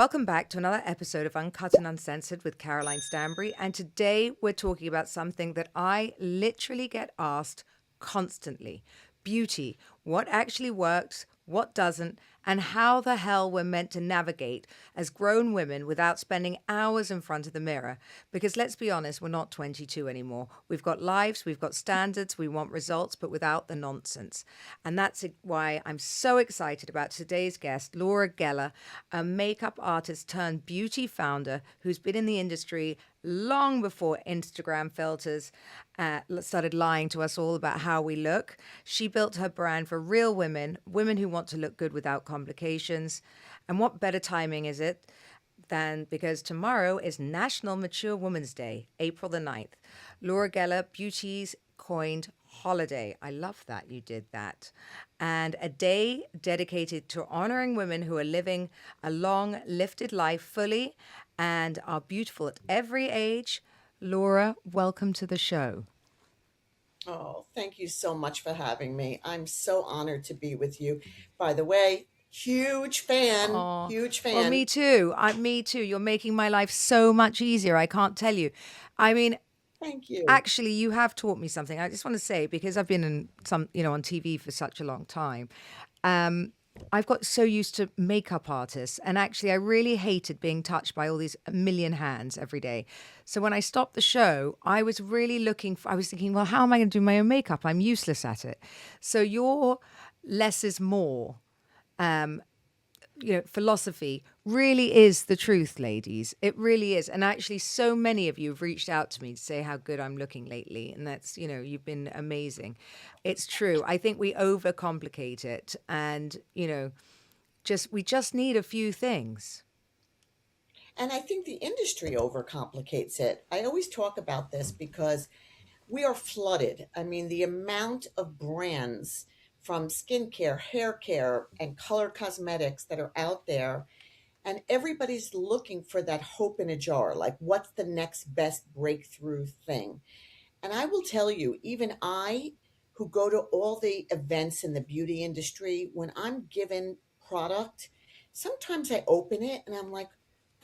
Welcome back to another episode of Uncut and Uncensored with Caroline Stanbury. And today we're talking about something that I literally get asked constantly: beauty. What actually works, what doesn't, and how the hell we're meant to navigate as grown women without spending hours in front of the mirror. Because let's be honest, we're not 22 anymore. We've got lives, we've got standards, we want results, but without the nonsense. And that's why I'm so excited about today's guest, Laura Geller, a makeup artist turned beauty founder who's been in the industry long before Instagram filters started lying to us all about how we look. She built her brand for real women, women who want to look good without complications. And what better timing is it than because tomorrow is National Mature Women's Day, April the 9th. Laura Geller Beauty's coined holiday. I love that you did that. And a day dedicated to honoring women who are living a long, lifted life fully and are beautiful at every age. Laura, welcome to the show. Oh, thank you so much for having me. I'm so honored to be with you. By the way, huge fan, Oh, huge well, fan. me too. Me too. You're making my life so much easier. I can't tell you. I mean, Thank you. actually, you have taught me something. I just want to say, because I've been in some, on TV for such a long time. Um, I've got so used to makeup artists, and actually, I really hated being touched by all these million hands every day. So when I stopped the show, I was really I was thinking, well, how am I going to do my own makeup? I'm useless at it. So your less is more um, philosophy really is the truth, ladies. It really is. And actually, so many of you have reached out to me to say how good I'm looking lately. And that's, you've been amazing. It's true. I think we overcomplicate it. And, we just need a few things. And I think the industry overcomplicates it. I always talk about this because we are flooded. I mean, the amount of brands from skincare, hair care, and color cosmetics that are out there, and everybody's looking for that hope in a jar. Like, what's the next best breakthrough thing? And I will tell you, even I, who go to all the events in the beauty industry, when I'm given product, sometimes I open it and I'm like,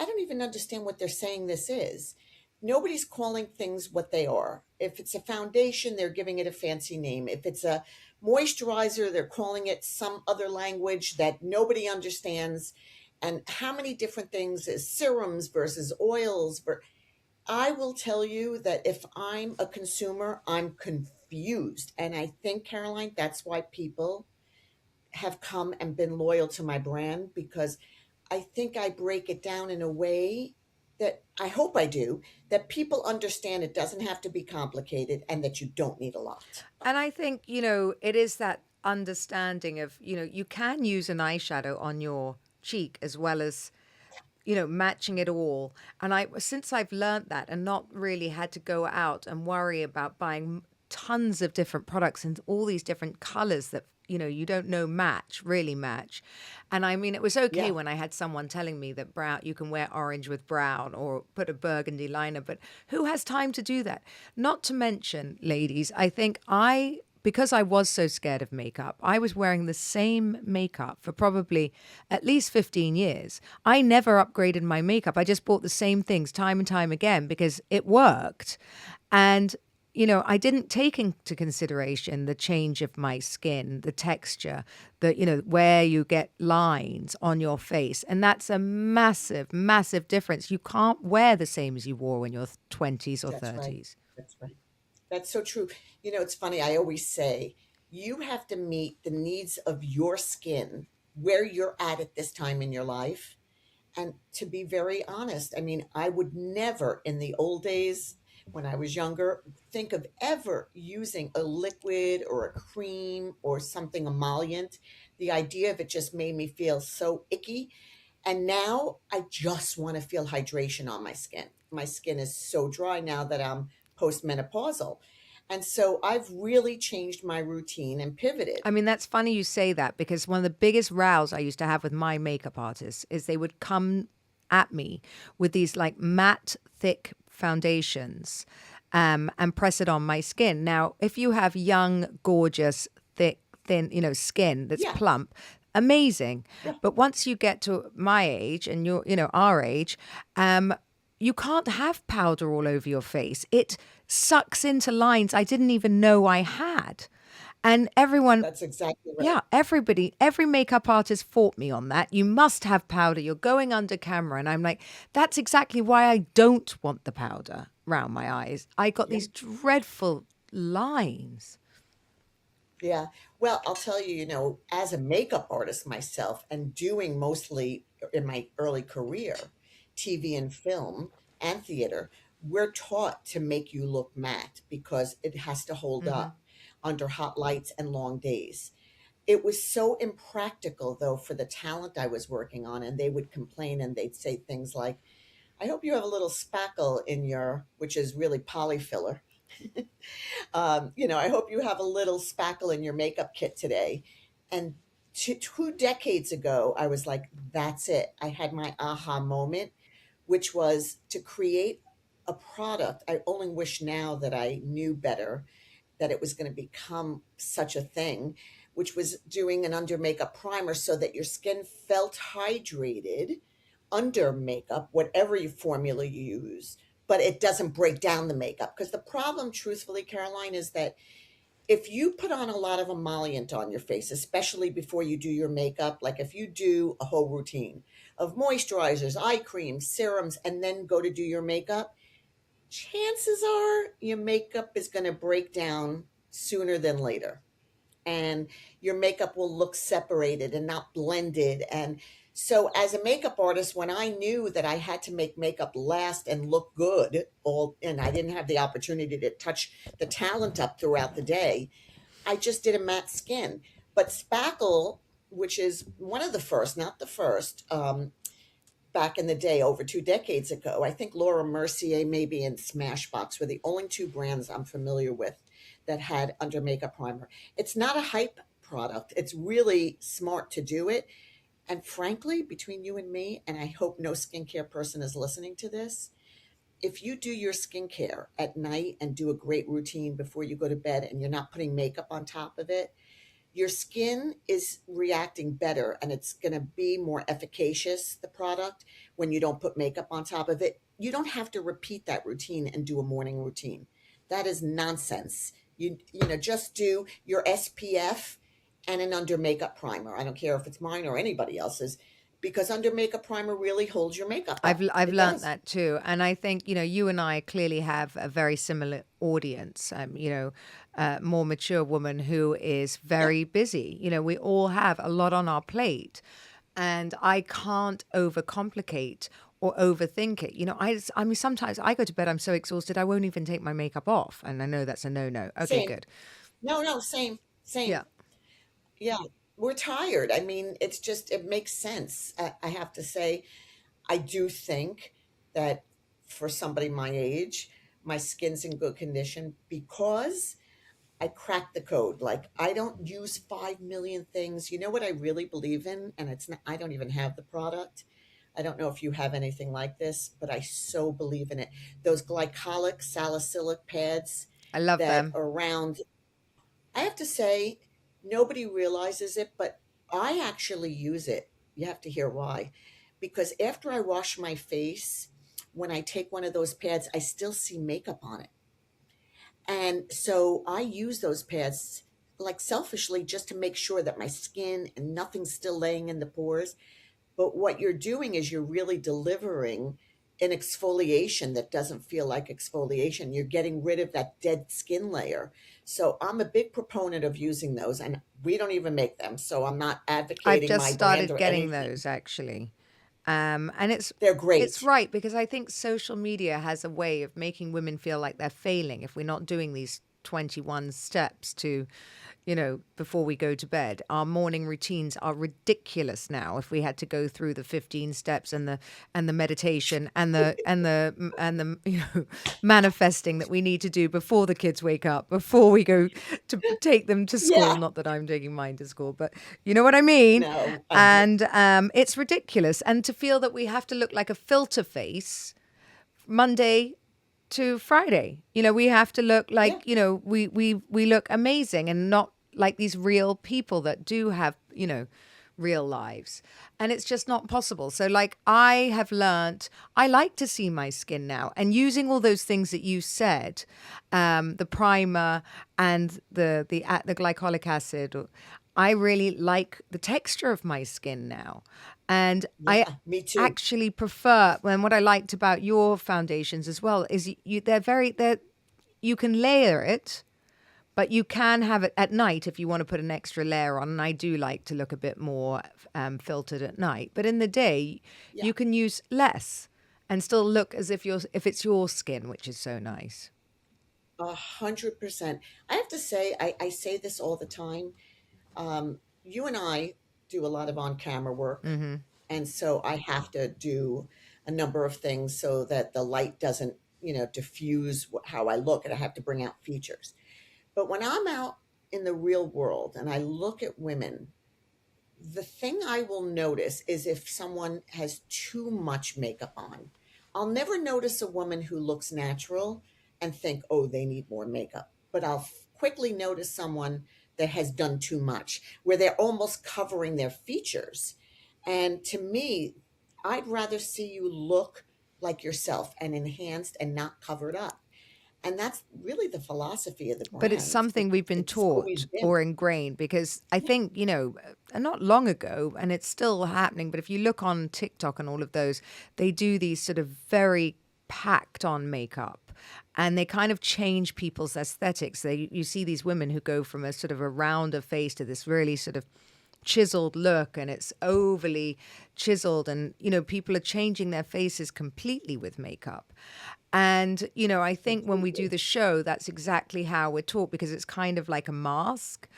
I don't even understand what they're saying this is. Nobody's calling things what they are. If it's a foundation, they're giving it a fancy name. If it's a moisturizer, they're calling it some other language that nobody understands. And how many different things is serums versus oils? I will tell you that if I'm a consumer, I'm confused. And I think, Caroline, that's why people have come and been loyal to my brand, because I think I break it down in a way that I hope I do, that people understand it doesn't have to be complicated and that you don't need a lot. And I think, it is that understanding of, you can use an eyeshadow on your cheek as well as matching it all. And since I've learned that and not really had to go out and worry about buying tons of different products and all these different colors that, you don't know really match. And I mean, it was okay Yeah. when I had someone telling me that brown, you can wear orange with brown or put a burgundy liner, but who has time to do that? Not to mention, ladies, I think because I was so scared of makeup, I was wearing the same makeup for probably at least 15 years. I never upgraded my makeup. I just bought the same things time and time again because it worked. And, I didn't take into consideration the change of my skin, the texture, where you get lines on your face. And that's a massive, massive difference. You can't wear the same as you wore in your 20s or That's right. 30s. That's right. That's so true. It's funny. I always say you have to meet the needs of your skin where you're at this time in your life. And to be very honest, I mean, I would never in the old days when I was younger think of ever using a liquid or a cream or something emollient. The idea of it just made me feel so icky. And now I just want to feel hydration on my skin. My skin is so dry now that I'm postmenopausal. And so I've really changed my routine and pivoted. I mean, that's funny you say that because one of the biggest rows I used to have with my makeup artists is they would come at me with these like matte, thick foundations and press it on my skin. Now, if you have young, gorgeous, thick, thin, skin that's Yeah, plump, amazing. Yeah, But once you get to my age and our age, um, you can't have powder all over your face. It sucks into lines I didn't even know I had. And everyone, that's exactly right. yeah, everybody, every makeup artist fought me on that. You must have powder. You're going under camera. And I'm like, that's exactly why I don't want the powder around my eyes. I got Yeah. these dreadful lines. Yeah. Well, I'll tell you, as a makeup artist myself and doing mostly in my early career, TV and film and theater, we're taught to make you look matte because it has to hold Hmm. up under hot lights and long days. It was so impractical, though, for the talent I was working on, and they would complain and they'd say things like, I hope you have a little spackle in your, which is really polyfiller. I hope you have a little spackle in your makeup kit today. And 2 decades ago, I was like, that's it. I had my aha moment, which was to create a product. I only wish now that I knew better that it was going to become such a thing, which was doing an under makeup primer so that your skin felt hydrated under makeup, whatever formula you use, but it doesn't break down the makeup. Because the problem, truthfully, Caroline, is that if you put on a lot of emollient on your face, especially before you do your makeup, like if you do a whole routine of moisturizers, eye creams, serums, and then go to do your makeup, chances are your makeup is going to break down sooner than later, and your makeup will look separated and not blended. And so as a makeup artist, when I knew that I had to make makeup last and look good, all and I didn't have the opportunity to touch the talent up throughout the day, I just did a matte skin. But spackle, which is one of the first, not the first, back in the day, over 2 decades ago, I think Laura Mercier maybe and Smashbox were the only two brands I'm familiar with that had under makeup primer. It's not a hype product. It's really smart to do it. And frankly, between you and me, and I hope no skincare person is listening to this, if you do your skincare at night and do a great routine before you go to bed and you're not putting makeup on top of it, your skin is reacting better and it's going to be more efficacious, the product, when you don't put makeup on top of it. You don't have to repeat that routine and do a morning routine. That is nonsense. Just do your SPF and an under makeup primer. I don't care if it's mine or anybody else's, because under makeup primer really holds your makeup I've up. I've It learnt does. that too, and I think you and I clearly have a very similar audience. More mature woman who is Yeah. very busy. We all have a lot on our plate, and I can't overcomplicate or overthink it. I mean, sometimes I go to bed, I'm so exhausted, I won't even take my makeup off, and I know that's a no-no. Okay, Same. good. No, no, same, Yeah. same. Yeah, we're tired. I mean, it's just, it makes sense. I have to say, I do think that for somebody my age, my skin's in good condition because I cracked the code. Like, I don't use 5 million things. You know what I really believe in? And it's not, I don't even have the product. I don't know if you have anything like this, but I so believe in it. Those glycolic salicylic pads I love that them. are around, I have to say, nobody realizes it, but I actually use it. You have to hear why. Because after I wash my face, when I take one of those pads, I still see makeup on it. And so I use those pads like selfishly just to make sure that my skin and nothing's still laying in the pores. But what you're doing is you're really delivering an exfoliation that doesn't feel like exfoliation. You're getting rid of that dead skin layer. So I'm a big proponent of using those, and we don't even make them. So I'm not I've advocating just my brand started or getting anything. those actually. And They're it's great. right because I think social media has a way of making women feel like they're failing if we're not doing these 21 steps to, before we go to bed. Our morning routines are ridiculous now. If we had to go through the 15 steps and the meditation and the manifesting that we need to do before the kids wake up, before we go to take them to school. Yeah. Not that I'm taking mine to school, but you know what I mean. No, I know. And it's ridiculous. And to feel that we have to look like a filter face Monday to Friday. We have to look Yeah. like, we look amazing and not like these real people that do have, real lives. And it's just not possible. So, like, I have learnt, I like to see my skin now. And using all those things that you said, the primer and the glycolic acid, I really like the texture of my skin now. And I Yeah, me too. actually prefer, and what I liked about your foundations as well is they're you can layer it, but you can have it at night if you want to put an extra layer on. And I do like to look a bit more filtered at night. But in the day, Yeah, you can use less and still look as if it's your skin, which is so nice. 100%. I have to say, I say this all the time. You and I do a lot of on-camera work, Hmm. and so I have to do a number of things so that the light doesn't, diffuse how I look, and I have to bring out features. But when I'm out in the real world and I look at women, the thing I will notice is if someone has too much makeup on. I'll never notice a woman who looks natural and think, oh, they need more makeup. But I'll quickly notice someone that has done too much, where they're almost covering their features. And to me, I'd rather see you look like yourself and enhanced and not covered up. And that's really the philosophy of the But it's brand. something we've been It's always taught been. or ingrained because I think, not long ago, and it's still happening, but if you look on TikTok and all of those, they do these sort of very packed on makeup and they kind of change people's aesthetics. You see these women who go from a sort of a rounder face to this really sort of chiseled look, and it's overly chiseled, and people are changing their faces completely with makeup. And I think when we do Completely. the show, that's exactly how we're taught, because it's kind of like a mask.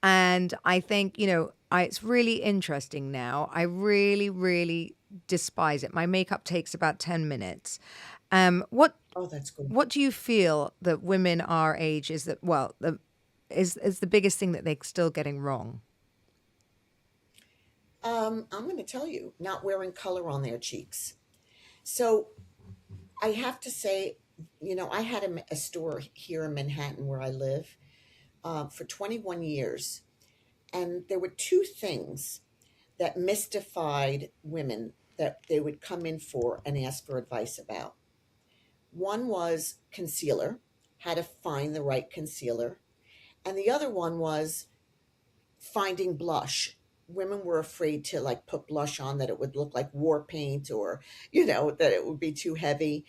And I think it's really interesting now. I really, really despise it. My makeup takes about 10 minutes. What Oh, that's good. what do you feel that women our age is that, well, is the biggest thing that they're still getting wrong? I'm going to tell you, not wearing color on their cheeks. So I have to say, I had a store here in Manhattan where I live for 21 years. And there were two things that mystified women that they would come in for and ask for advice about. One was concealer, how to find the right concealer. And the other one was finding blush. Women were afraid to like put blush on, that it would look like war paint, or that it would be too heavy.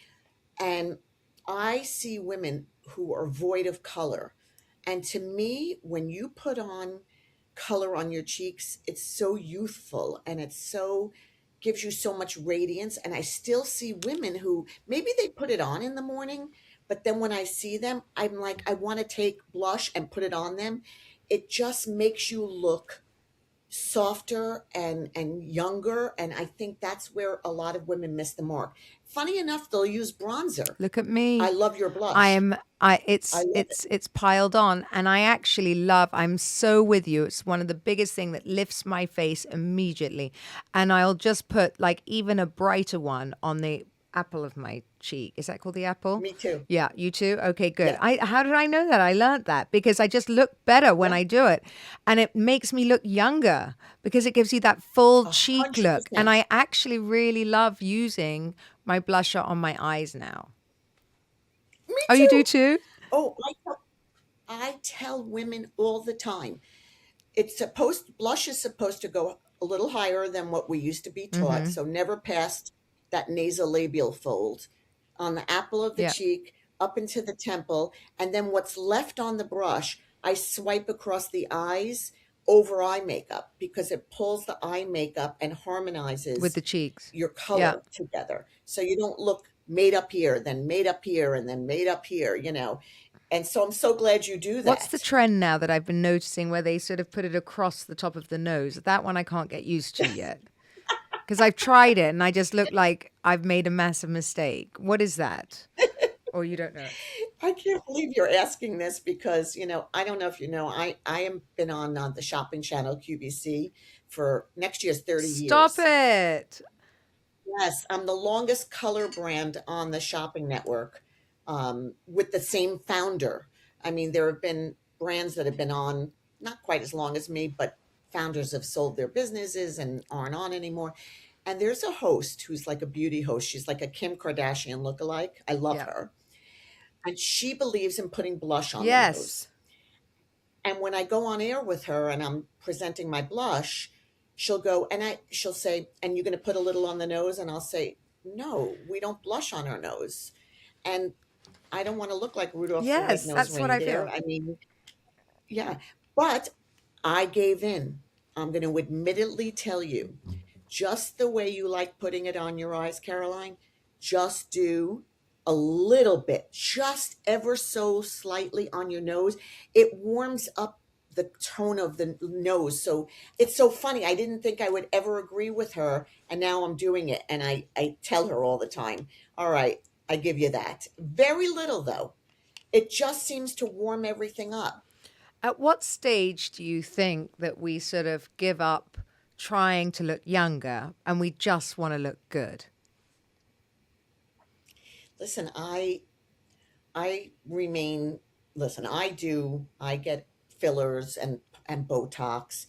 And I see women who are void of color. And to me, when you put on color on your cheeks, it's so youthful and it's so gives you so much radiance. And I still see women who maybe they put it on in the morning, but then when I see them, I'm like, I want to take blush and put it on them. It just makes you look softer and younger, and I think that's where a lot of women miss the mark. Funny enough, they'll use bronzer. Look at I me. love your I blush. am I I it's love it. it's piled on, and I actually love, I'm so with you. It's one of the biggest thing that lifts my face immediately. And I'll just put like even a brighter one on the apple of my cheek. Is that called the apple? Me too. Yeah, you too? Okay, good. Yeah. I How did I know that? I learned that because I just look better when Yeah. I do it. And it makes me look younger because it gives you that full a cheek hundred look. And percent. I actually really love using my blusher on my eyes now. Me Oh, you do too. too? Oh, I tell women all the time. Blush is supposed to go a little higher than what we used to be taught, Mhm. so never past that nasolabial fold on the apple of the Yeah. cheek up into the temple, and then what's left on the brush, I swipe across the eyes over eye makeup because it pulls the eye makeup and With harmonizes the cheeks. your Yeah. color together. So you don't look made up here, then made up here, and then made up here. And so I'm so glad you do What's the that. trend now that I've been noticing where they sort of put it across the top of the nose? That one I can't get used to yet. Because I've tried it and I just look like I've made a massive mistake. What is that? Or you don't know? I can't believe you're asking this because, I don't know if you know, I am been on the shopping channel QVC for next year's 30 Stop years. it. Yes, I'm the longest color brand on the shopping network, with the same founder. I mean, there have been brands that have been on not quite as long as me, but founders have sold their businesses and aren't on anymore. And there's a host who's like a beauty host. She's like a Kim Kardashian lookalike. I love Yeah. her. And she believes in putting blush on the Yes. nose. And when I go on air with her and I'm presenting my blush, she'll say, "And you're going to put a little on the nose?" And I'll say, "No, we don't blush on our nose." And I don't want to look like Rudolph the Yes, Red-Nosed that's what I Reindeer. feel. I mean, yeah, but I gave in. I'm going to admittedly tell you, just the way you like putting it on your eyes, Caroline, just do a little bit, just ever so slightly on your nose. It warms up the tone of the nose. So it's so funny. I didn't think I would ever agree with her, and now I'm doing it. And I tell her all the time, all right, I give you that. Very little, though. It just seems to warm everything up. At what stage do you think that we sort of give up trying to look younger and we just want to look good? Listen, I remain, listen, I get fillers and Botox,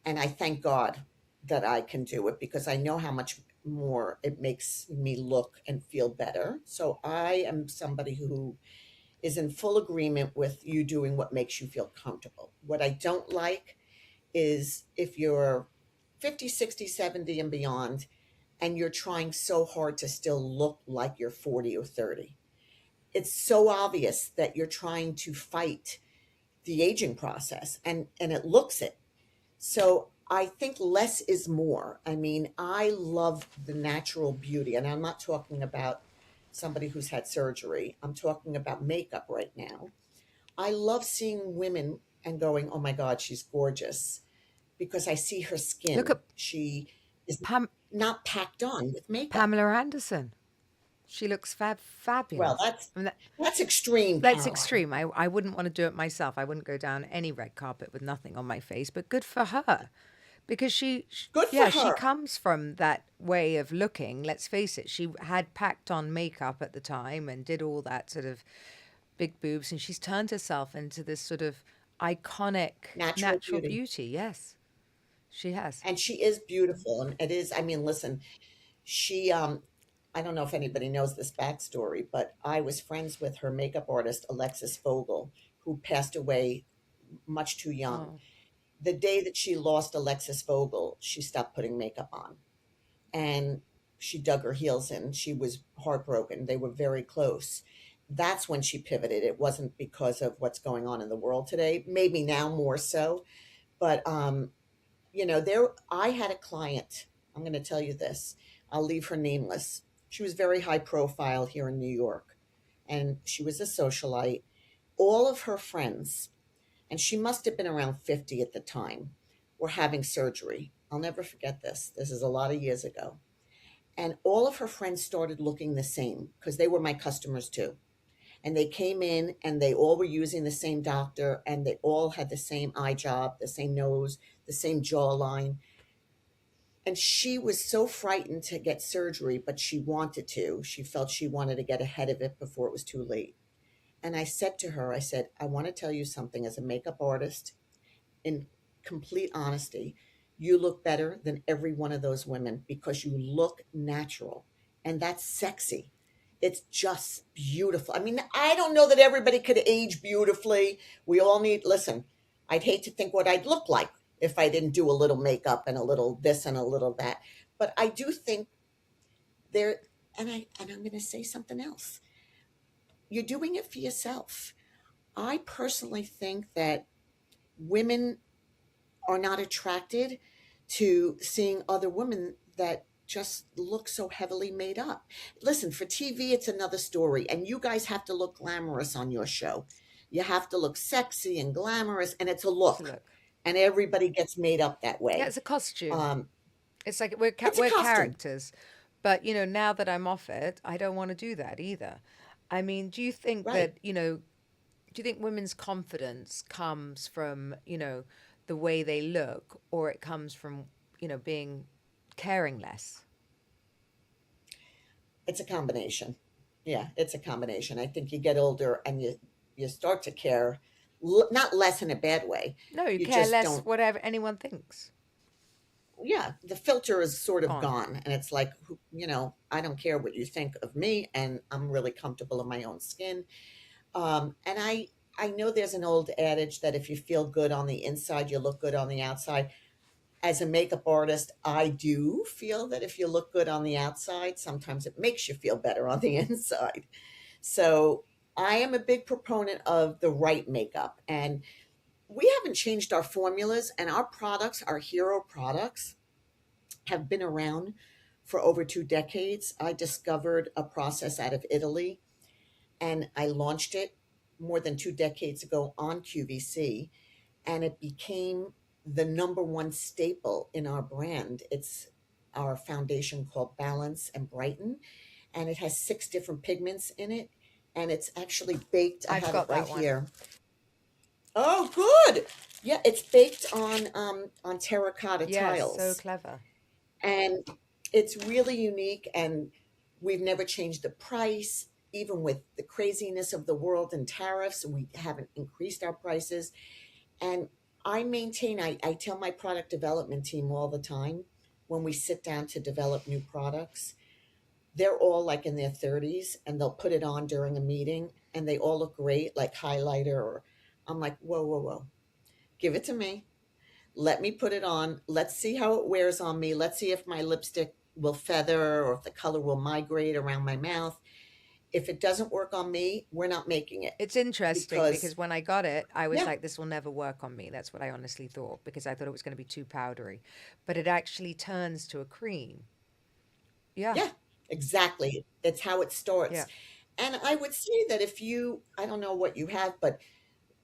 and I thank God that I can do it because I know how much more it makes me look and feel better. So I am somebody who is in full agreement with you doing what makes you feel comfortable. What I don't like is if you're 50, 60, 70, and beyond, and you're trying so hard to still look like you're 40 or 30. It's so obvious that you're trying to fight the aging process, and it looks it. So I think less is more. I mean, I love the natural beauty, and I'm not talking about somebody who's had surgery. I'm talking about makeup right now. I love seeing women and going, "Oh my God, she's gorgeous," because I see her Look skin. at She is Pam- not packed on with makeup. Pamela Anderson. She looks Well, fabulous. I mean, that's extreme, that's Caroline. extreme. I wouldn't want to do it myself. I wouldn't go down any red carpet with nothing on my face, but good for her. Because Good for yeah, she her. comes from that way of looking. Let's face it, she had packed on makeup at the time and did all that sort of big boobs, and she's turned herself into this sort of iconic Natural natural beauty. beauty. Yes, she has. And she is beautiful. And it is, I mean, listen, she I don't know if anybody knows this backstory, but I was friends with her makeup artist, Alexis Fogel, who passed away much too young. Oh, The day that she lost Alexis Fogel, she stopped putting makeup on. And she dug her heels in. She was heartbroken. They were very close. That's when she pivoted. It wasn't because of what's going on in the world today, maybe now more so. But there I had a client. I'm going to tell you this. I'll leave her nameless. She was very high profile here in New York, and she was a socialite. All of her friends, and she must have been around 50 at the time, were having surgery. I'll never forget this. This is a lot of years ago. And all of her friends started looking the same because they were my customers too. And they came in and they all were using the same doctor, and they all had the same eye job, the same nose, the same jawline. And she was so frightened to get surgery, but she wanted to. She felt she wanted to get ahead of it before it was too late. And I said to her, I said, "I want to tell you something as a makeup artist, in complete honesty. You look better than every one of those women because you look natural. And that's sexy. It's just beautiful. I mean, I don't know that everybody could age beautifully. We all need, listen, I'd hate to think what I'd look like if I didn't do a little makeup and a little this and a little that. But I do think there, and I'm going to say something else. You're doing it for yourself. I personally think that women are not attracted to seeing other women that just look so heavily made up. Listen, for TV, it's another story, and you guys have to look glamorous on your show. You have to look sexy and glamorous, and it's a it's a look, look. and everybody gets made up that Yeah, way. it's a costume. Um, It's like it's a we're costume, characters, but now that I'm off it, I don't want to do that either. I mean, do you think right? that do you think women's confidence comes from the way they look, or it comes from being caring less? It's a combination. Yeah, it's a combination. I think you get older and you start to care not less in a bad way. No, you You care just less don't. whatever anyone thinks. Yeah, the filter is sort of Gone. gone, and it's like, I don't care what you think of me, and I'm really comfortable in my own skin. And I know there's an old adage that if you feel good on the inside, you look good on the outside. As a makeup artist, I do feel that if you look good on the outside, sometimes it makes you feel better on the inside. So I am a big proponent of the right makeup, and we haven't changed our formulas, and our products, our hero products, have been around for over 2 decades. I discovered a process out of Italy, and I launched it more than 2 decades ago on QVC, and it became the number one staple in our brand. It's our foundation called Balance and Brighten, and it has 6 different pigments in it, and it's actually baked. I I've have it got right that one. here. Oh, good. Yeah, it's baked on terracotta Yes, so tiles, clever. and it's really unique. And we've never changed the price, even with the craziness of the world and tariffs. We haven't increased our prices, and I tell my product development team all the time when we sit down to develop new products, they're all like in their 30s, and they'll put it on during a meeting and they all look great, like highlighter. Or I'm like, whoa, whoa, whoa, give it to me. Let me put it on. Let's see how it wears on me. Let's see if my lipstick will feather or if the color will migrate around my mouth. If it doesn't work on me, we're not making it. It's interesting Because, because when I got it, I was yeah, like, this will never work on me. That's what I honestly thought because I thought it was going to be too powdery. But it actually turns to a cream. Yeah, yeah, exactly. It's how it starts. yeah. And I would say that if you, I don't know what you have, but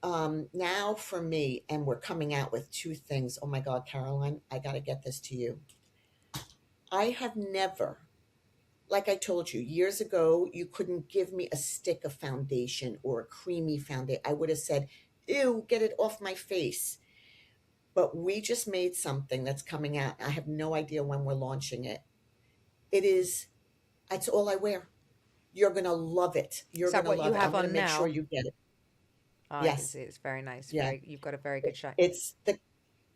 now for me, and we're coming out with 2 things. Oh my God, Caroline, I got to get this to you. I have never, like I told you years ago, you couldn't give me a stick of foundation or a creamy foundation. I would have said, ew, get it off my face. But we just made something that's coming out. I have no idea when we're launching it. It is, it's all I wear. You're going to love it. Is You're that going to what you love it. I'm have going to on make sure now? you get it. Oh, I can Yes. see it's very nice. Yeah. Very, you've got a very good shine. It's the,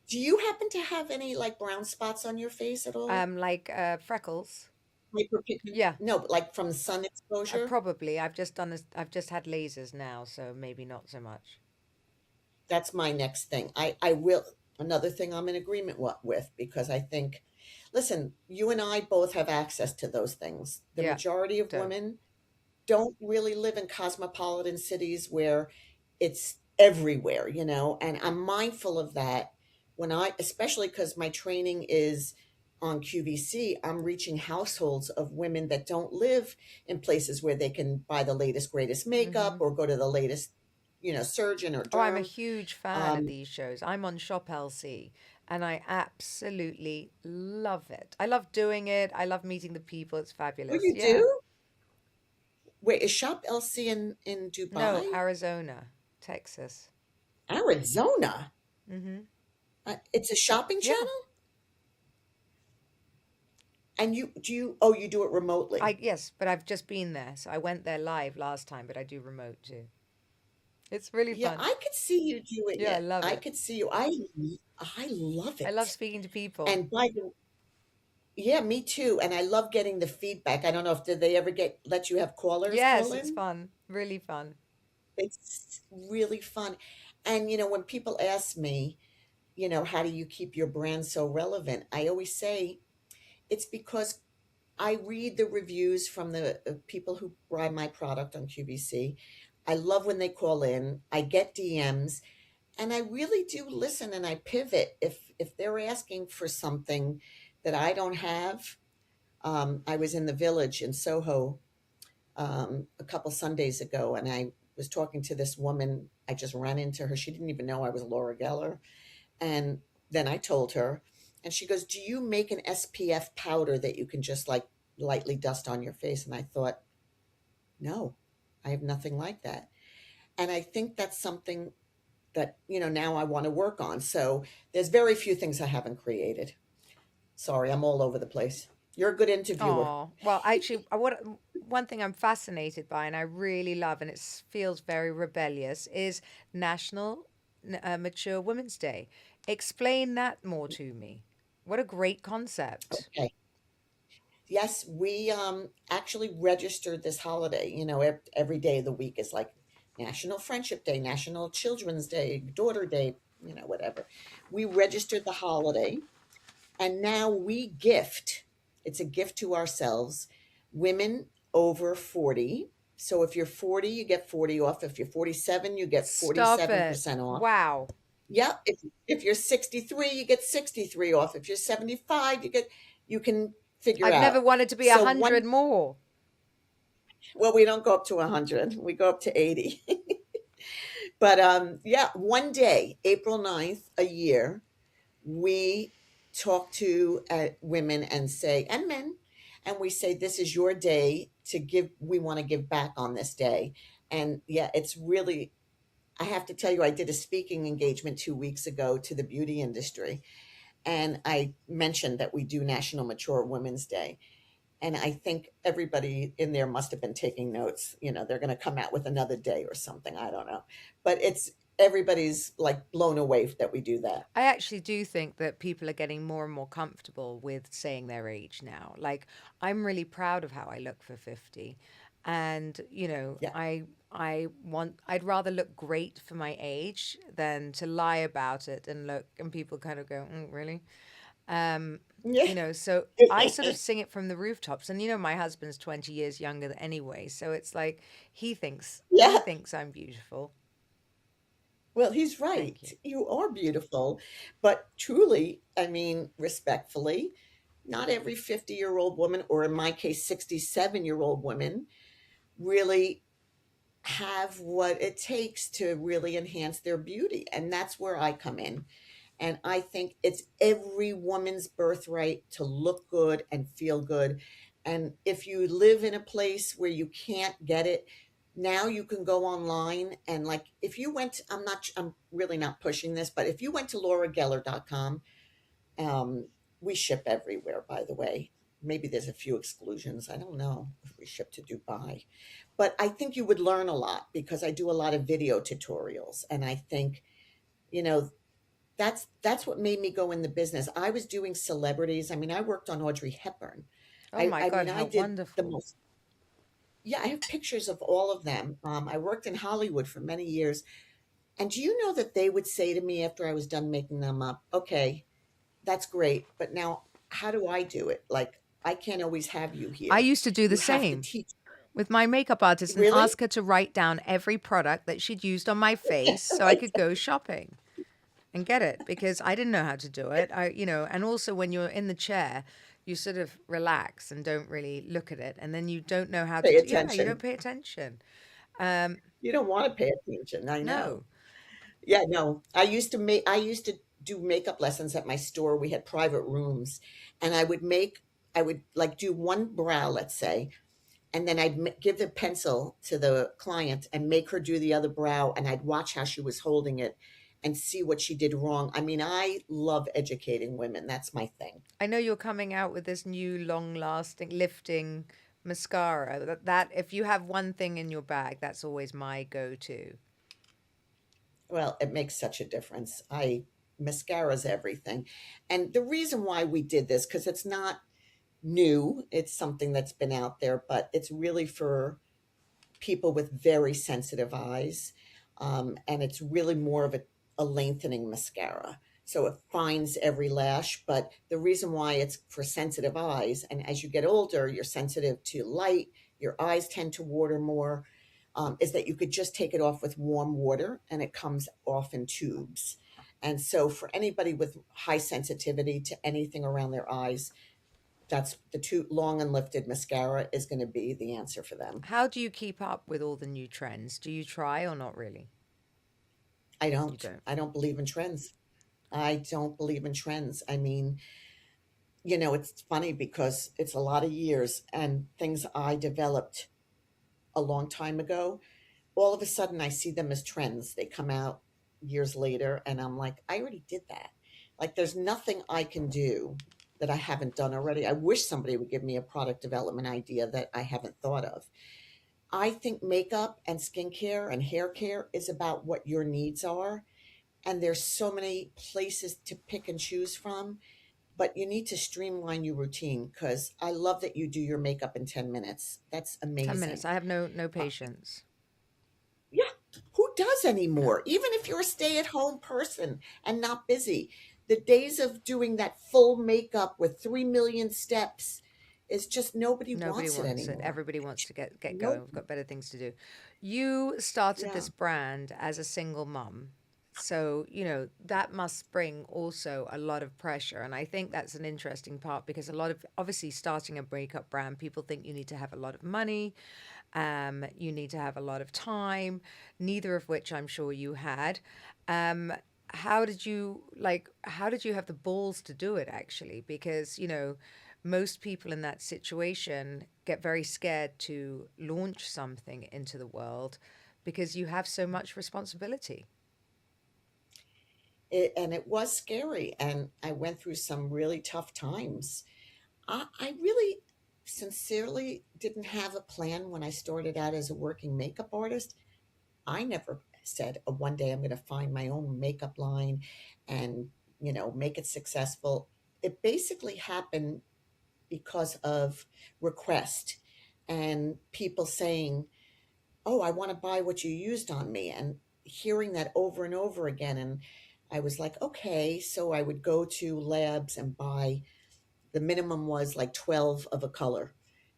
do you happen to have any like brown spots on your face at all? Like freckles. Hyperpigment? Yeah, No, but like from sun exposure? probably. I've just done this. I've just had lasers now, so maybe not so much. That's my next thing. I will, another thing I'm in agreement with, because I think, listen, you and I both have access to those things. The Yeah, majority of don't. women don't really live in cosmopolitan cities where it's everywhere, and I'm mindful of that when especially because my training is on QVC, I'm reaching households of women that don't live in places where they can buy the latest, greatest makeup Hmm. or go to the latest, surgeon or Oh, I'm a derm. huge fan of Um, these shows. I'm on Shop LC and I absolutely love it. I love doing it. I love meeting the people. It's oh, fabulous. you Yeah. do? Wait, is Shop LC in No, Dubai? Arizona, Texas. Arizona? Hmm. It's a shopping Yeah. channel? And oh, you do it remotely. Yes, but I've just been there. So I went there live last time, but I do remote too. It's really Yeah, fun. I could see you do it. Yeah, I Yeah, love I it. could see you. I love I love it. speaking to people. And by the yeah, me too. And I love getting the feedback. I don't know if did they ever let you have callers Yes, call it's in? fun. Really fun. It's really fun. And when people ask me, how do you keep your brand so relevant? I always say it's because I read the reviews from the people who buy my product on QVC. I love when they call in. I get DMs, and I really do listen and I pivot if they're asking for something that I don't have. I was in the Village in Soho a couple Sundays ago, and I was talking to this woman. I just ran into her. She didn't even know I was Laura Geller, and then I told her, and she goes, "Do you make an SPF powder that you can just like lightly dust on your face?" And I thought, no, I have nothing like that. And I think that's something that, now I want to work on. So there's very few things I haven't created. Sorry, I'm all over the place. You're a good interviewer. Oh, well, actually, what? one thing I'm fascinated by and I really love, and it feels very rebellious, is National Mature Women's Day. Explain that more to me. What a great concept. Okay. Yes, we actually registered this holiday. Every day of the week is like National Friendship Day, National Children's Day, Daughter Day, whatever. We registered the holiday, and now we gift, it's a gift to ourselves, women over 40. So if you're 40, you get 40 off. If you're 47, you get Stop it. 47% off. Wow. Yep. If you're 63, you get 63 off. If you're 75, you can figure I've never out. wanted to be a So hundred more. well, we don't go up to 100. We go up to 80. But yeah, one day, April 9th a year, we talk to women and say, and men, and we say, this is your day to give. We want to give back on this day. And yeah, it's really, I have to tell you, I did a speaking engagement 2 weeks ago to the beauty industry. And I mentioned that we do National Mature Women's Day. And I think everybody in there must have been taking notes. They're going to come out with another day or something. I don't know. But everybody's like blown away that we do that. I actually do think that people are getting more and more comfortable with saying their age now. Like, I'm really proud of how I look for 50. And, Yeah. I'd rather look great for my age than to lie about it and look, and people kind of go, really? Um, Yeah. so I sort of sing it from the rooftops. And, my husband's 20 years younger than anyway. So it's like he Yeah. thinks I'm beautiful. Well, he's Thank right. you. You are beautiful. But truly, I mean, respectfully, not every 50-year-old woman, or in my case, 67-year-old woman, really have what it takes to really enhance their beauty. And that's where I come in. And I think it's every woman's birthright to look good and feel good. And if you live in a place where you can't get it, now you can go online and, like, if you went, I'm really not pushing this, but if you went to laurageller.com, um, we ship everywhere, by the way. Maybe there's a few exclusions. I don't know if we ship to Dubai. But I think you would learn a lot because I do a lot of video tutorials. And I think, you know, that's what made me go in the business. I was doing celebrities. I mean, I worked on Audrey Hepburn. Oh I, my I God, mean, I how did the wonderful. most. Yeah, I have pictures of all of them. I worked in Hollywood for many years. And do you know that they would say to me after I was done making them up, okay, that's great, but now how do I do it? Like, I can't always have you I here. used to do the You have to same teach. with my makeup artist and Really? ask her to write down every product that she'd used on my face so I could go shopping and get it because I didn't know how to do it. And also when you're in the chair, you sort of relax and don't really look at it. And then you don't know how to Pay do, yeah, you don't attention. pay attention. Um, You don't want to pay attention. I know. no. Yeah, no. I used to do makeup lessons at my store. We had private rooms, and I would like do one brow, let's say, and then give the pencil to the client and make her do the other brow, and I'd watch how she was holding it and see what she did wrong. I mean, I love educating women. That's my thing. I know you're coming out with this new long lasting lifting mascara. That if you have one thing in your bag, that's always my go to. Well, it makes such a difference. I Mascara's everything. And the reason why we did this, because it's not new, it's something that's been out there, but it's really for people with very sensitive eyes. And it's really more of a lengthening mascara. So it finds every lash. But the reason why it's for sensitive eyes, and as you get older, you're sensitive to light, your eyes tend to water more, is that you could just take it off with warm water and it comes off in tubes. And so for anybody with high sensitivity to anything around their eyes, that's the two long and lifted mascara is going to be the answer for them. How do you keep up with all the new trends? Do you try or not really? I You don't. don't. I don't believe in trends. I don't believe in trends. I mean, it's funny because it's a lot of years and things I developed a long time ago. All of a sudden, I see them as trends. They come out years later, and I'm like, I already did that. Like, there's nothing I can do that I haven't done already. I wish somebody would give me a product development idea that I haven't thought of. I think makeup and skincare and hair care is about what your needs are. And there's so many places to pick and choose from, but you need to streamline your routine because I love that you do your makeup in 10 minutes. That's 10 minutes. amazing. I have no Uh, patience. yeah, who does No, anymore? Even if you're a stay at home person and not busy, the days of doing that full makeup with 3 million steps is just nobody nobody wants it wants it. anymore. Everybody wants to get going. Nope. We've got better things to do. You started Yeah. this brand as a single mom. So, that must bring also a lot of pressure. And I think that's an interesting part because a lot of obviously starting a breakup brand, people think you need to have a lot of money, you need to have a lot of time, neither of which I'm sure you had. Um, how did you have the balls to do it actually? Because, most people in that situation get very scared to launch something into the world because you have so much responsibility. And it was scary. And I went through some really tough times. I really sincerely didn't have a plan when I started out as a working makeup artist. I never said, oh, one day I'm going to find my own makeup line and, make it successful. It basically happened because of request and people saying, oh, I want to buy what you used on me, and hearing that over and over again. And I was like, okay. So I would go to labs and buy, the minimum was like 12 of a color.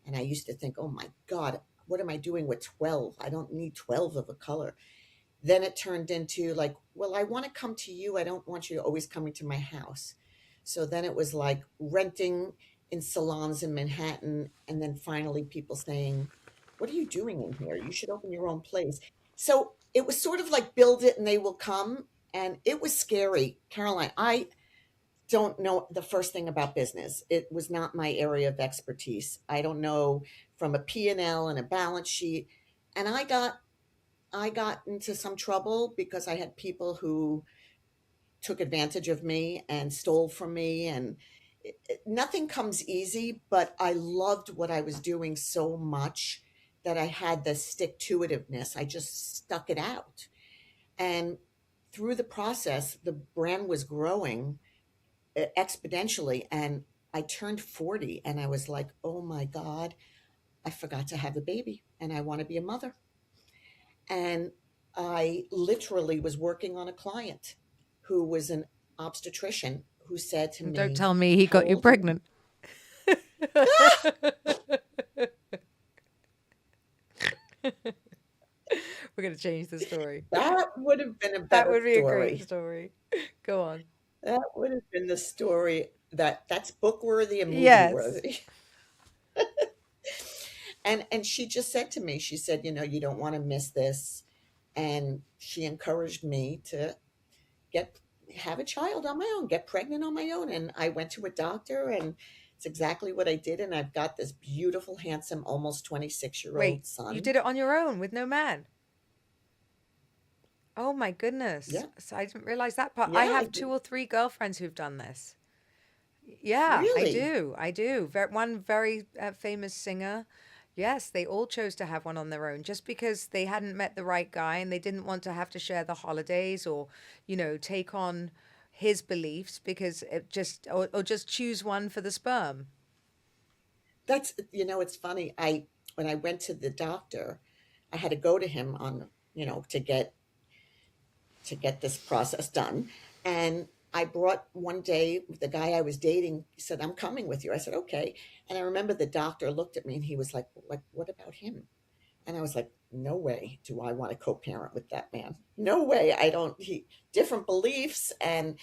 And I used to think, oh my God, what am I doing with 12? I don't need 12 of a color. Then it turned into like, well, I want to come to you. I don't want you always coming to my house. So then it was like renting in salons in Manhattan. And then finally people saying, what are you doing in here? You should open your own place. So it was sort of like build it and they will come. And it was scary. Caroline, I don't know the first thing about business. It was not my area of expertise. I don't know from a P&L and a balance sheet. And I got into some trouble because I had people who took advantage of me and stole from me, and nothing comes easy, but I loved what I was doing so much that I had the stick to itiveness. I just stuck it out. And through the process, the brand was growing exponentially. And I turned 40 and I was like, oh my God, I forgot to have a baby and I want to be a mother. And I literally was working on a client who was an obstetrician who said to And don't me, tell me he how got you old are you? pregnant. We're going to change the story. That would have been a That better would be a great story. story. Go on. That would have been the story that's book worthy and movie Yes. worthy. And she just said to me, she said, you don't want to miss this. And she encouraged me to get have a child on my own, get pregnant on my own. And I went to a doctor and it's exactly what I did. And I've got this beautiful, handsome, almost 26-year-old Wait, you son. did it on your own with no man? Oh my goodness. Yeah. So I didn't realize that part. I Yeah, I have did. two or three girlfriends who've done this. Yeah, I Really? do. I do. One very famous singer. Yes, they all chose to have one on their own just because they hadn't met the right guy and they didn't want to have to share the holidays or, take on his beliefs because or just choose one for the sperm. It's funny. When I went to the doctor, I had to go to him on, to get this process done. And I brought one day the guy I was dating, he said, I'm coming with you. I said, okay. And I remember the doctor looked at me and he was like, what about him? And I was like, no way do I want to co-parent with that man. No way. I don't, different beliefs. And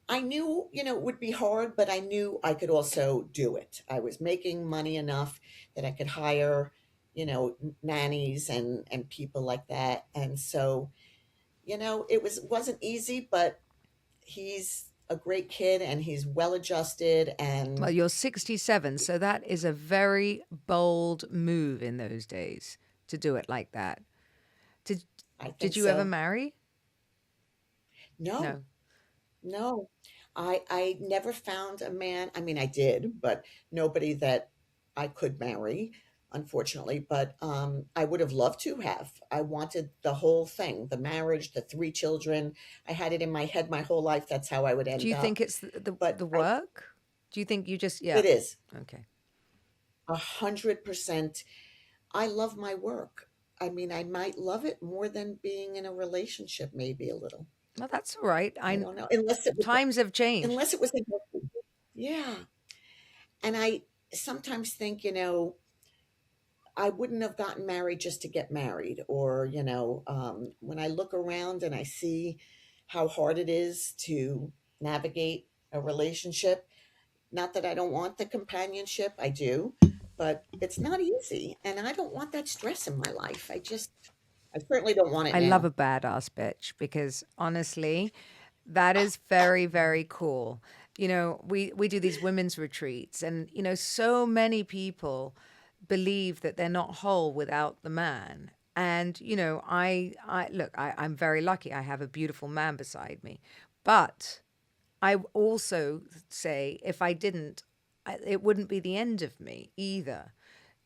I knew, it would be hard, but I knew I could also do it. I was making money enough that I could hire, nannies and people like that. And so, it wasn't easy, but he's a great kid and he's well adjusted. Well, And you're 67, so that is a very bold move in those days to do it like that. Did I think did you ever so. marry? No, No. no. I never found a man. I mean, I did, but nobody that I could marry, unfortunately. But I would have loved to have. I wanted the whole thing, the marriage, the three children. I had it in my head my whole life. That's how I would Do end you think up. it's But the work? Do you think you just yeah. it is Okay. 100%. I love my work. I mean, I might love it more than being in a relationship, maybe a little. Well, that's all right. I don't know, unless it was, Times have changed. unless it was a yeah. And I sometimes think, I wouldn't have gotten married just to get married. Or, when I look around and I see how hard it is to navigate a relationship, not that I don't want the companionship, I do, but it's not easy. And I don't want that stress in my life. I certainly don't want it I love now. a badass bitch because honestly, that is very, very cool. We do these women's retreats, and so many people believe that they're not whole without the man. And I look, I'm very lucky. I have a beautiful man beside me, but I also say if I didn't, it wouldn't be the end of me either,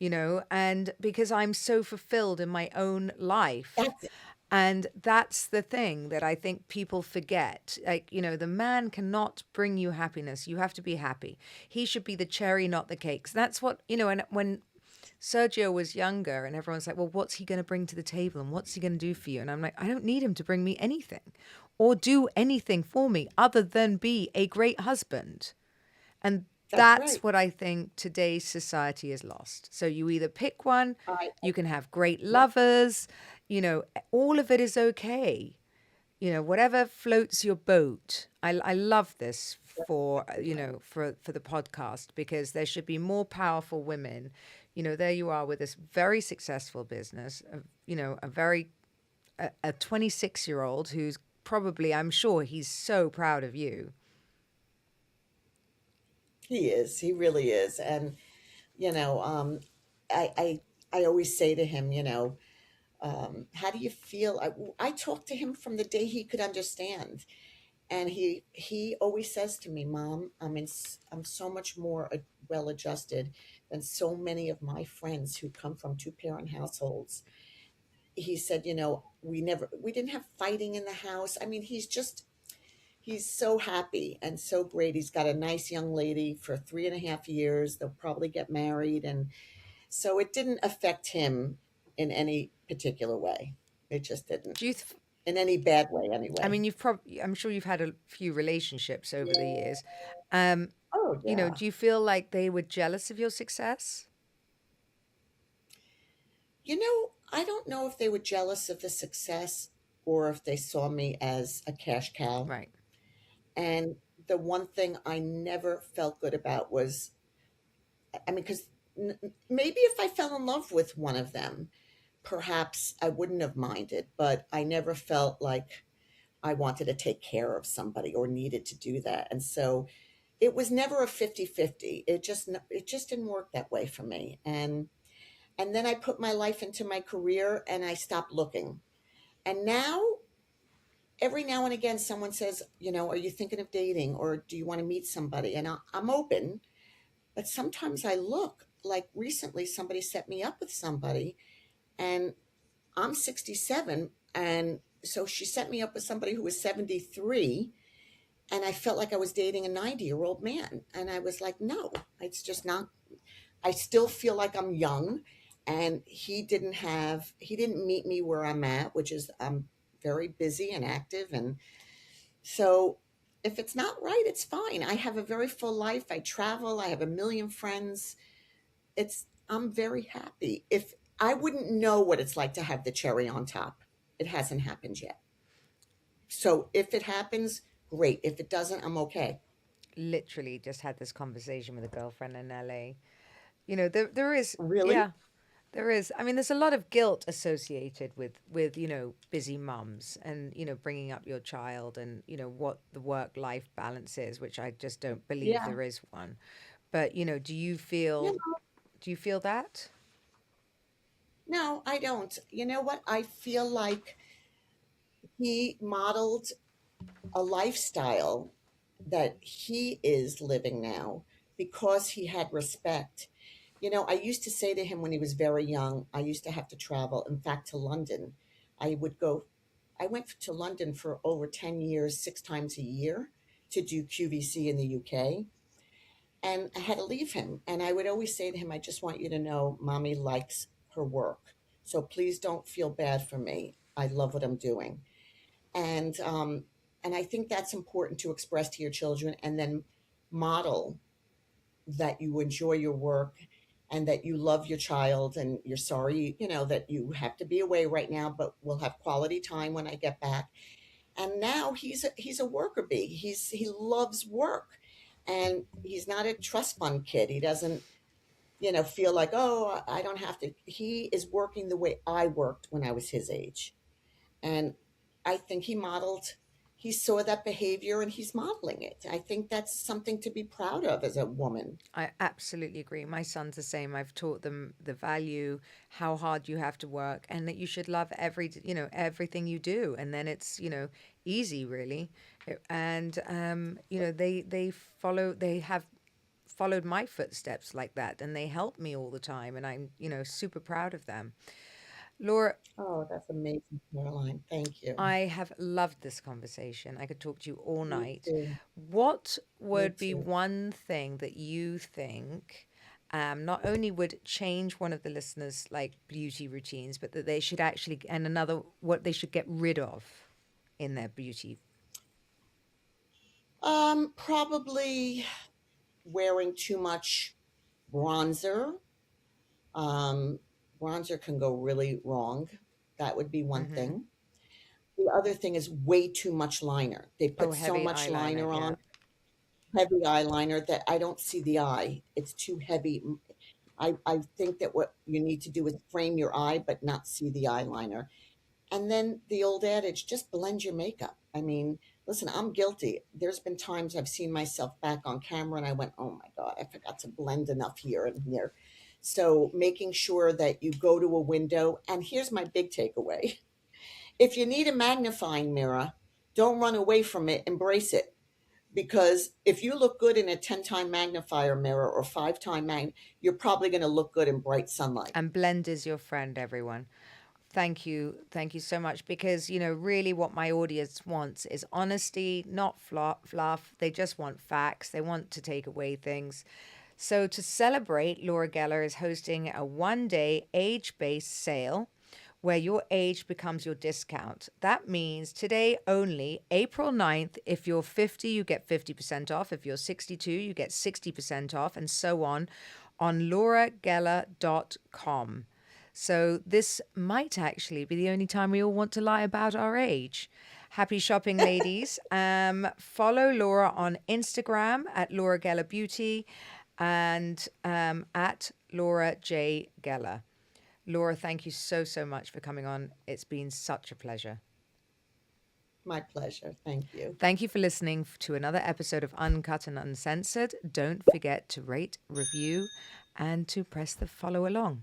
and because I'm so fulfilled in my own life. That's And that's the thing that I think people forget. Like, the man cannot bring you happiness. You have to be happy. He should be the cherry, not the cakes. That's what, and when Sergio was younger and everyone's like, well, what's he going to bring to the table and what's he going to do for you? And I'm like, I don't need him to bring me anything or do anything for me other than be a great husband. And that's that's right. what I think today's society is lost. So you either pick one, I you can have great yeah, lovers, all of it is okay. Whatever floats your boat. I love this for for the podcast because there should be more powerful women. There you are with this very successful business, a very a 26-year-old who's probably, I'm sure he's so proud of you. he is. He really is. And you know, I I I always say to him, how do you feel? I talked to him from the day he could understand, and he always says to me, "Mom, I'm so much more well adjusted than so many of my friends who come from two-parent households." He said, we didn't have fighting in the house. I mean, he's so happy and so great. He's got a nice young lady for 3.5 years. They'll probably get married, and so it didn't affect him in any particular way. It just didn't, Do you th- in any bad way, I anyway. mean, I'm sure you've had a few relationships over the years. Um, Oh yeah. do you feel like they were jealous of your success? I don't know if they were jealous of the success or if they saw me as a cash cow. Right. And the one thing I never felt good about was, I mean, because maybe if I fell in love with one of them, perhaps I wouldn't have minded, but I never felt like I wanted to take care of somebody or needed to do that. And so it was never a 50-50. It just didn't work that way for me. And then I put my life into my career and I stopped looking. And now every now and again someone says, are you thinking of dating or do you want to meet somebody? And I'm open, but sometimes I look. Like recently somebody set me up with somebody, and I'm 67, and so she set me up with somebody who was 73, and I felt like I was dating a 90-year-old man, and I was like, no, it's just not. I still feel like I'm young, and he didn't meet me where I'm at, which is I'm very busy and active, and so if it's not right, it's fine. I have a very full life. I travel. I have a million friends. I'm very happy. If I wouldn't know what it's like to have the cherry on top, it hasn't happened yet. So if it happens, great. If it doesn't, I'm okay. Literally just had this conversation with a girlfriend in LA. There is, Really? yeah, there is. I mean, there's a lot of guilt associated with busy mums and bringing up your child and what the work life balance is, which I just don't believe Yeah. there is one. But Yeah. do you feel that? No, I don't. You know what? I feel like he modeled a lifestyle that he is living now because he had respect. You know, I used to say to him when he was very young, I used to have to travel, in fact, to London. I would go, I went to London for over 10 years, 6 times a year to do QVC in the UK. And I had to leave him. And I would always say to him, I just want you to know mommy likes her work. So please don't feel bad for me. I love what I'm doing. And and I think that's important to express to your children and then model that you enjoy your work and that you love your child and you're sorry, you know, that you have to be away right now, but we'll have quality time when I get back. And now he's a worker bee. He loves work, and he's not a trust fund kid. He doesn't, you know, feel like, oh, I don't have to. He is working the way I worked when I was his age, and I think he saw that behavior and he's modeling it. I think that's something to be proud of as a woman. I absolutely agree. My son's the same. I've taught them the value, how hard you have to work, and that you should love everything you do. And then it's, easy really. And, they have followed my footsteps like that, and they help me all the time. And I'm, super proud of them. Laura, Oh, that's amazing, Caroline. Thank you. I have loved this conversation. I could talk to you all Me night. too. What Me would be too. one thing that you think not only would change one of the listeners' like beauty routines, but that they should actually, and another, what they should get rid of in their beauty? Probably wearing too much bronzer. Um, Bronzer can go really wrong. That would be one Mm-hmm. thing. The other thing is way too much liner. They Oh, put so heavy much eyeliner. liner Yeah. on, heavy eyeliner, that I don't see the eye. It's too heavy. I think that what you need to do is frame your eye, but not see the eyeliner. And then the old adage, just blend your makeup. I mean, listen, I'm guilty. There's been times I've seen myself back on camera and I went, oh my God, I forgot to blend enough here and here. So making sure that you go to a window. And here's my big takeaway. If you need a magnifying mirror, don't run away from it, embrace it. Because if you look good in a 10-time magnifier mirror or 5-time you're probably going to look good in bright sunlight. And blend is your friend, everyone. Thank you. Thank you so much. Because, really what my audience wants is honesty, not fluff. They just want facts. They want to take away things. So, to celebrate, Laura Geller is hosting a 1 day age based sale where your age becomes your discount. That means today only, April 9th, if you're 50, you get 50% off. If you're 62, you get 60% off, and so on laurageller.com. So this might actually be the only time we all want to lie about our age. Happy shopping, ladies. Follow Laura on Instagram at Laura Geller Beauty and at Laura J. Geller. Laura, thank you so, so much for coming on. It's been such a pleasure. My pleasure. Thank you. Thank you for listening to another episode of Uncut and Uncensored. Don't forget to rate, review, and to press the follow along.